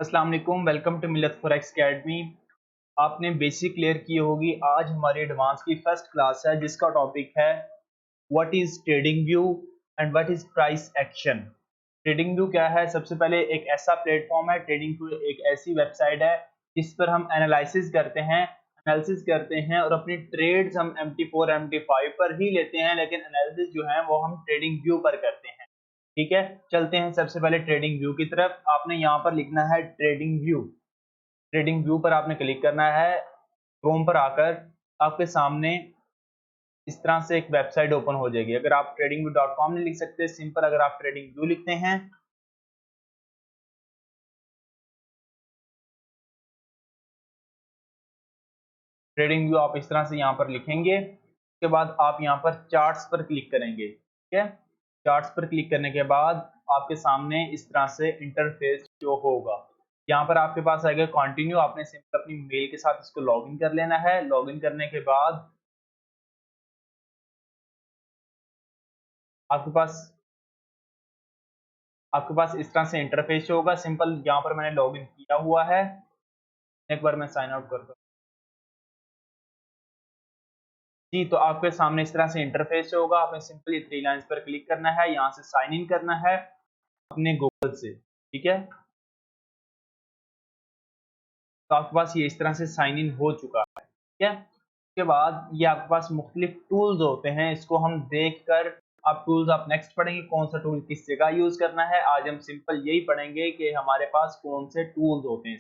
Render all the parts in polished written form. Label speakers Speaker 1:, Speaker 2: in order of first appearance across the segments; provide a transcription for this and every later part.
Speaker 1: अस्सलाम वालेकुम, welcome to मिलत फॉरेक्स एकेडमी। आपने बेसिक क्लियर की होगी। आज हमारी एडवांस की फर्स्ट क्लास है जिसका टॉपिक है what is trading view and what is price action. Trading view क्या है? सबसे पहले एक ऐसा प्लेटफॉर्म है, ट्रेडिंग व्यू एक ऐसी वेबसाइट है जिस पर हम एनालिसिस करते हैं और अपनी ट्रेड्स हम MT4 MT5 पर ही लेते हैं, लेकिन एनालिसिस जो है वो हम ट्रेडिंग व्यू पर करते हैं। ठीक है, चलते हैं सबसे पहले ट्रेडिंग व्यू की तरफ। आपने यहाँ पर लिखना है ट्रेडिंग व्यू। ट्रेडिंग व्यू पर आपने क्लिक करना है। क्रोम पर आकर आपके सामने इस तरह से एक वेबसाइट ओपन हो जाएगी। अगर आप tradingview.com नहीं लिख सकते, सिंपल अगर आप ट्रेडिंग व्यू लिखते हैं ट्रेडिंग व्यू आप इस तरह से यहाँ पर लिखेंगे। उसके बाद आप यहाँ पर चार्ट्स पर क्लिक करेंगे। ठीक है, चार्ट्स पर क्लिक करने के बाद आपके सामने इस तरह से इंटरफेस शो होगा। यहाँ पर आपके पास आएगा कंटिन्यू। आपने सिंपल अपनी मेल के साथ इसको लॉगिन कर लेना है। लॉगिन करने के बाद आपके पास इस तरह से इंटरफेस होगा। सिंपल यहाँ पर मैंने लॉगिन किया हुआ है। एक बार मैं साइन आउट करता हूँ जी, तो आपके सामने इस तरह से इंटरफेस होगा। आपने सिंपली थ्री लाइंस पर क्लिक करना है, यहाँ से साइन इन करना है अपने गूगल से। ठीक है, तो आपके पास ये इस तरह से साइन इन हो चुका है। ठीक है, उसके बाद ये आपके पास मुख्तलिफ टूल्स होते हैं, इसको हम देखकर आप नेक्स्ट पढ़ेंगे कौन सा टूल किस जगह यूज करना है। आज हम सिंपल यही पढ़ेंगे कि हमारे पास कौन से टूल्स होते हैं।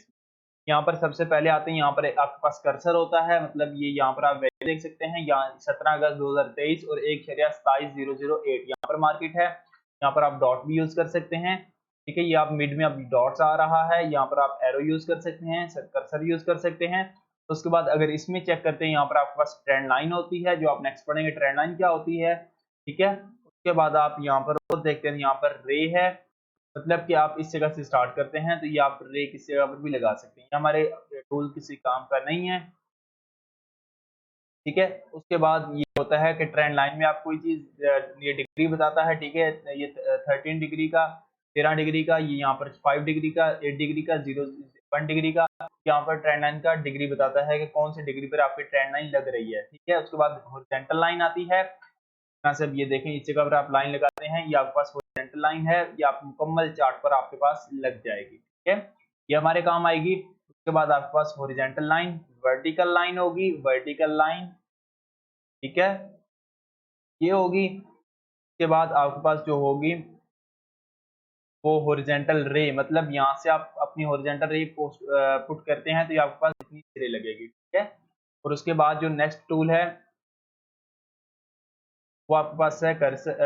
Speaker 1: यहाँ पर सबसे पहले आते हैं, यहाँ पर आपके पास कर्सर होता है, मतलब ये यहाँ पर आप वैल्यू देख सकते हैं। यहाँ 17 अगस्त 2023 और 1.27008 यहाँ पर मार्केट है। यहाँ पर आप डॉट भी यूज कर सकते हैं। ठीक है, ये आप मिड में अभी डॉट्स आ रहा है, यहाँ पर आप एरो यूज कर सकते हैं, कर्सर यूज कर सकते हैं। उसके बाद अगर इसमें चेक करते हैं, यहाँ पर आपके पास ट्रेंड लाइन होती है, जो आप नेक्स्ट पढ़ेंगे ट्रेंड लाइन क्या होती है। ठीक है, उसके बाद आप यहाँ पर और देखते हैं, यहाँ पर रे है, मतलब कि आप इस जगह से स्टार्ट करते हैं तो ये आप रे किस जगह पर भी लगा सकते हैं। हमारे टूल किसी काम का नहीं है। ठीक है, उसके बाद ये होता है कि ट्रेंड लाइन में आप कोई चीज ये डिग्री बताता है। ठीक है, ये 13 डिग्री का, 13 डिग्री का, ये यहाँ पर 5 डिग्री का, 8 डिग्री का, 1 डिग्री का, यहाँ पर ट्रेंड लाइन का डिग्री बताता है कि कौन सी डिग्री पर आपकी ट्रेंड लाइन लग रही है। ठीक है, उसके बाद हॉरिजॉन्टल लाइन आती है। यहाँ से ये देखें, इस जगह पर आप लाइन लगाते हैं, ये आपके पास हॉरिजॉन्टल लाइन है, ये आप मुकम्मल चार्ट पर आपके पास लग जाएगी। ठीक है, ये हमारे काम आएगी। उसके बाद आपके पास हॉरिजॉन्टल लाइन, वर्टिकल लाइन होगी, वर्टिकल लाइन। ठीक है, ये होगी। उसके बाद आपके पास जो होगी वो हॉरिजॉन्टल रे, मतलब यहाँ से आप अपनी हॉरिजॉन्टल रे पुट करते हैं तो ये आपके पास इतनी रे लगेगी। ठीक है, और उसके बाद जो नेक्स्ट टूल है वो आपके पास है कर्सर,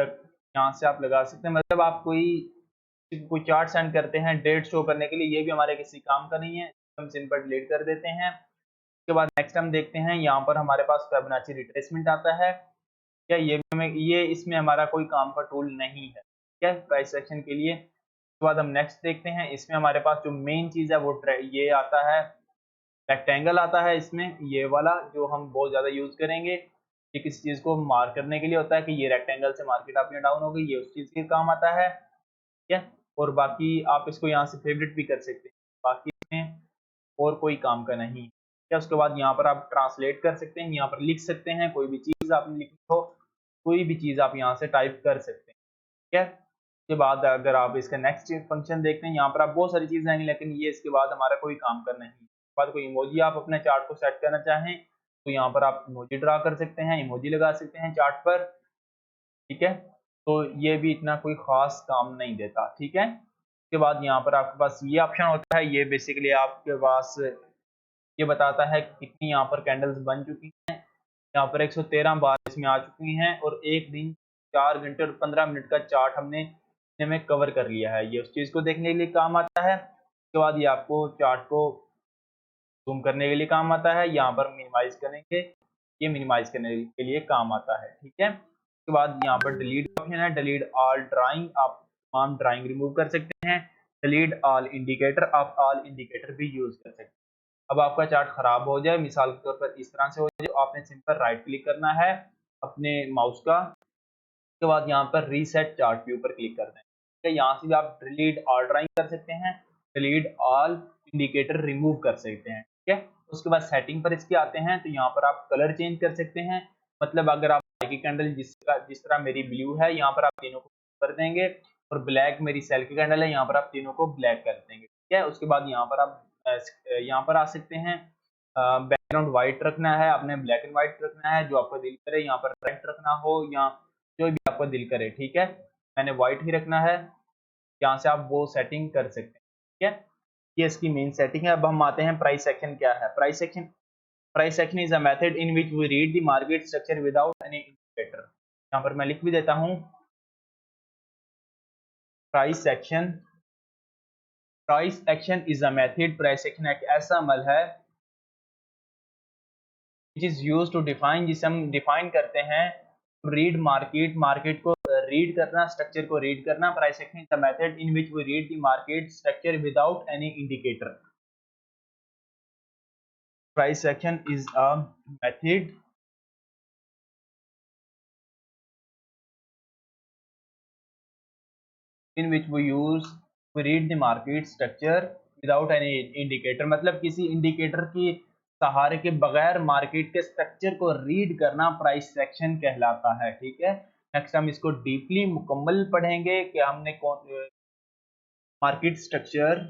Speaker 1: यहाँ से आप लगा सकते हैं, मतलब आप कोई चार्ट सेंड करते हैं डेट शो करने के लिए, ये भी हमारे किसी काम का नहीं है, हम सिंपल डिलीट कर देते हैं। उसके बाद नेक्स्ट हम देखते हैं, यहाँ पर हमारे पास फिबोनाची रिट्रेसमेंट आता है। क्या ये इसमें हमारा कोई काम का टूल नहीं है। क्या प्राइस सेक्शन के लिए। उसके बाद हम नेक्स्ट देखते हैं, इसमें हमारे पास जो मेन चीज है वो ये आता है, रेक्टेंगल आता है इसमें, ये वाला जो हम बहुत ज्यादा यूज करेंगे। ये किसी चीज को मार्क करने के लिए होता है कि ये रेक्टेंगल से मार्केट अप या डाउन हो गई, ये उस चीज के काम आता है। ठीक है, और बाकी आप इसको यहाँ से फेवरेट भी कर सकते हैं, बाकी इसमें और कोई काम का नहीं। क्या उसके बाद यहाँ पर आप ट्रांसलेट कर सकते हैं, यहाँ पर लिख सकते हैं, कोई भी चीज आपने लिखी हो, कोई भी चीज आप यहाँ से टाइप कर सकते हैं। ठीक है, उसके बाद अगर आप इसका नेक्स्ट फंक्शन देखते हैं, यहाँ पर आप बहुत सारी चीजें आएंगी, लेकिन ये इसके बाद हमारा कोई काम का नहीं। उसके बाद कोई इमोजी आप अपने चार्ट को सेट करना चाहें तो यहाँ पर आप इमोजी ड्रा कर सकते हैं, इमोजी लगा सकते हैं चार्ट पर। ठीक है, तो ये भी इतना कोई खास काम नहीं देता। ठीक है, उसके बाद यहाँ पर आपके पास ये ऑप्शन होता है, ये बेसिकली आपके पास ये बताता है कि कितनी यहाँ पर कैंडल्स बन चुकी हैं। यहाँ पर 113 बार इसमें आ चुकी हैं और एक दिन 4 घंटे और 15 मिनट का चार्ट हमने इतने में कवर कर लिया है। ये उस चीज को देखने के लिए काम आता है। उसके बाद ये आपको चार्ट को जूम करने के लिए काम आता है, यहाँ पर मिनिमाइज करेंगे, ये मिनिमाइज करने के लिए काम आता है। ठीक है, उसके बाद यहाँ पर डिलीट ऑप्शन है, डिलीट ऑल ड्राइंग, आप तमाम ड्राइंग रिमूव कर सकते हैं। डिलीट ऑल इंडिकेटर, आप ऑल इंडिकेटर भी यूज कर सकते हैं। अब आपका चार्ट खराब हो जाए, मिसाल के तौर पर इस तरह से हो जाए, आपने सिंपल राइट क्लिक करना है अपने माउस का। उसके बाद यहाँ पर रीसेट चार्ट व्यू पर क्लिक करना है। ठीक है, यहाँ से भी आप डिलीट ऑल ड्राइंग कर सकते हैं, डिलीट ऑल इंडिकेटर रिमूव कर सकते हैं, ठीक है। उसके बाद सेटिंग पर इसके आते हैं, तो यहाँ पर आप कलर चेंज कर सकते हैं। मतलब अगर आप की कैंडल जिस तरह मेरी ब्लू है, यहाँ पर आप तीनों को कर देंगे, और ब्लैक मेरी सेल की कैंडल है, यहाँ पर आप तीनों को ब्लैक कर देंगे, ठीक है। उसके बाद यहाँ पर आप यहाँ पर आ सकते हैं, बैकग्राउंड व्हाइट रखना है आपने, ब्लैक एंड व्हाइट रखना है, जो आपको दिल करे, यहाँ पर रेड रखना हो या जो भी आपको दिल करे, ठीक है। मैंने व्हाइट ही रखना है, यहाँ से आप वो सेटिंग कर सकते हैं, ठीक है। ये इसकी मेन सेटिंग है। अब हम आते हैं प्राइस सेक्शन क्या है। Price section is a method in which we read the market structure without any indicator. यहाँ पर मैं लिख भी देता हूँ, price section is a method, price section एक ऐसा अमल है which is used to define, जिसे हम डिफाइन करते हैं, रीड मार्केट को रीड करना, स्ट्रक्चर को रीड करना। Price section is the method in which we read the market structure without any indicator. Price section is a method in which we read the market structure without any indicator। मतलब किसी indicator की सहारे के बगैर market के structure को read करना price section कहलाता है, ठीक है। नेक्स्ट हम इसको डीपली मुकम्मल पढ़ेंगे कि हमने कौन market structure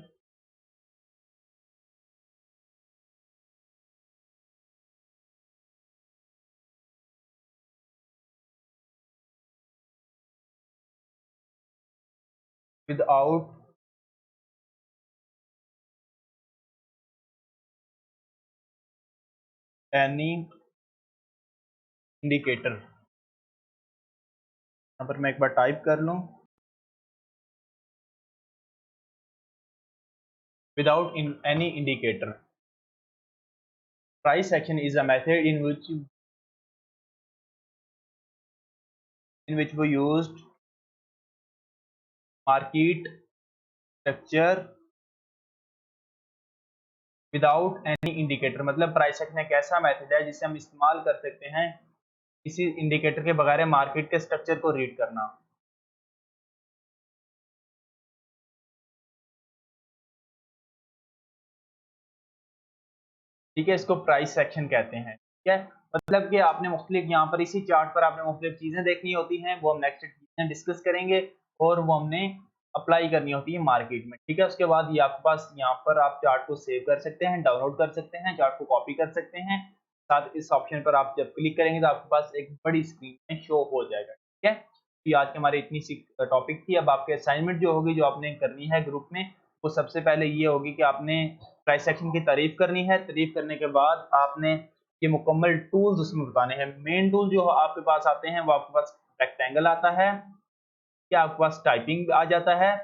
Speaker 1: without any indicator. यहाँ पर मैं एक बार टाइप कर लूं, without any indicator। Price action is a method in which we used market structure without any indicator। मतलब प्राइस एक्शन एक ऐसा मेथड है जिसे हम इस्तेमाल कर सकते हैं किसी इंडिकेटर के बगैर मार्केट के स्ट्रक्चर को रीड करना। ठीक है, इसको प्राइस सेक्शन कहते हैं, ठीक है। मतलब कि आपने मुख्तलिफ यहाँ पर इसी चार्ट पर आपने मुख्तलिफ चीजें देखनी होती हैं, वो हम नेक्स्ट चीजें डिस्कस करेंगे, और वो हमने अप्लाई करनी होती है मार्केट में, ठीक है। उसके बाद ये आपके पास यहाँ पर आप चार्ट को सेव कर सकते हैं, डाउनलोड कर सकते हैं, चार्ट को कॉपी कर सकते हैं। साथ इस ऑप्शन पर आप जब क्लिक करेंगे तो आपके पास एक बड़ी स्क्रीन में शो हो जाएगा, ठीक है। तो आज की हमारी इतनी सी टॉपिक थी। अब आपके असाइनमेंट जो होगी, जो आपने करनी है ग्रुप में, वो सबसे पहले ये होगी कि आपने प्राइस सेक्शन की तारीफ करनी है। तारीफ करने के बाद आपने ये मुकम्मल टूल्स उसमें बताने हैं। मेन टूल जो आपके पास आते हैं वो आपके पास रेक्टेंगल आता है, क्या आपके पास टाइपिंग आ जाता है,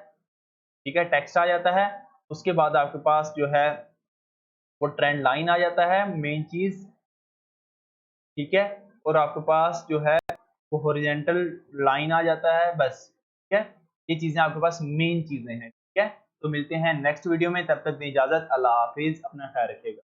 Speaker 1: ठीक है, टेक्स्ट आ जाता है। उसके बाद आपके पास जो है वो ट्रेंड लाइन आ जाता है, मेन चीज, ठीक है। और आपके पास जो है वो हॉरिजॉन्टल लाइन आ जाता है, बस, ठीक है। ये चीजें आपके पास मेन चीजें हैं, ठीक है। तो मिलते हैं नेक्स्ट वीडियो में, तब तक दी इजाजत, अल्लाह हाफिज, अपना ख्याल रखिएगा।